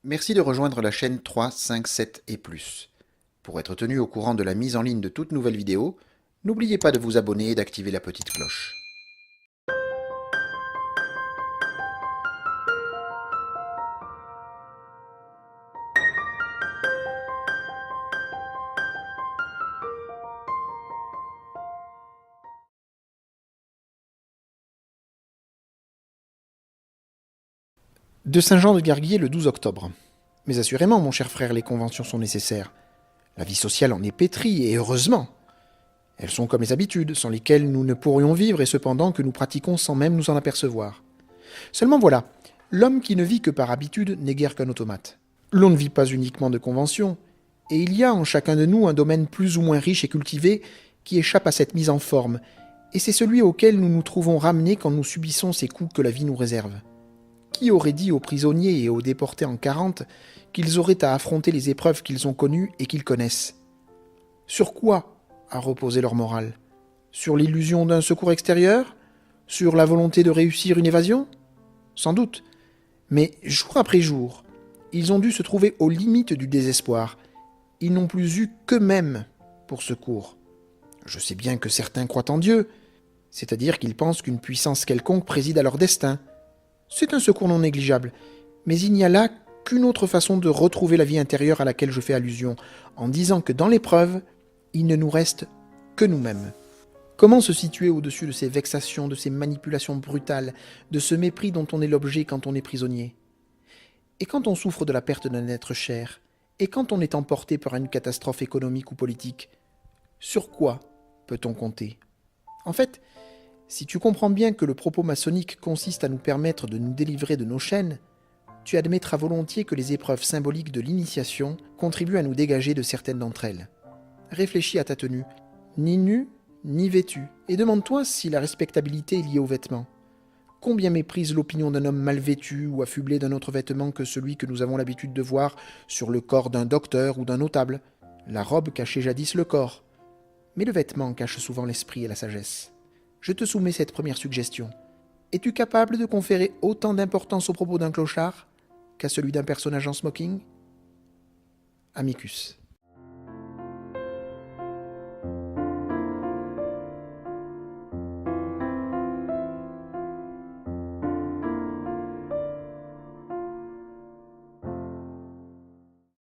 Merci de rejoindre la chaîne 3, 5, 7 et plus. Pour être tenu au courant de la mise en ligne de toute nouvelle vidéo, n'oubliez pas de vous abonner et d'activer la petite cloche. De Saint-Jean-de-Garguier le 12 octobre. Mais assurément, mon cher frère, les conventions sont nécessaires. La vie sociale en est pétrie, et heureusement. Elles sont comme les habitudes, sans lesquelles nous ne pourrions vivre et cependant que nous pratiquons sans même nous en apercevoir. Seulement voilà, l'homme qui ne vit que par habitude n'est guère qu'un automate. L'on ne vit pas uniquement de conventions, et il y a en chacun de nous un domaine plus ou moins riche et cultivé qui échappe à cette mise en forme, et c'est celui auquel nous nous trouvons ramenés quand nous subissons ces coups que la vie nous réserve. Qui aurait dit aux prisonniers et aux déportés en 40 qu'ils auraient à affronter les épreuves qu'ils ont connues et qu'ils connaissent? Sur quoi a reposé leur morale? Sur l'illusion d'un secours extérieur? Sur la volonté de réussir une évasion? Sans doute. Mais jour après jour, ils ont dû se trouver aux limites du désespoir. Ils n'ont plus eu qu'eux-mêmes pour secours. Je sais bien que certains croient en Dieu, c'est-à-dire qu'ils pensent qu'une puissance quelconque préside à leur destin. C'est un secours non négligeable, mais il n'y a là qu'une autre façon de retrouver la vie intérieure à laquelle je fais allusion, en disant que dans l'épreuve, il ne nous reste que nous-mêmes. Comment se situer au-dessus de ces vexations, de ces manipulations brutales, de ce mépris dont on est l'objet quand on est prisonnier? Et quand on souffre de la perte d'un être cher? Et quand on est emporté par une catastrophe économique ou politique? Sur quoi peut-on compter? En fait, si tu comprends bien que le propos maçonnique consiste à nous permettre de nous délivrer de nos chaînes, tu admettras volontiers que les épreuves symboliques de l'initiation contribuent à nous dégager de certaines d'entre elles. Réfléchis à ta tenue, ni nu, ni vêtu, et demande-toi si la respectabilité est liée aux vêtements. Combien méprise l'opinion d'un homme mal vêtu ou affublé d'un autre vêtement que celui que nous avons l'habitude de voir sur le corps d'un docteur ou d'un notable? La robe cachait jadis le corps, mais le vêtement cache souvent l'esprit et la sagesse. Je te soumets cette première suggestion. Es-tu capable de conférer autant d'importance au propos d'un clochard qu'à celui d'un personnage en smoking? Amicus.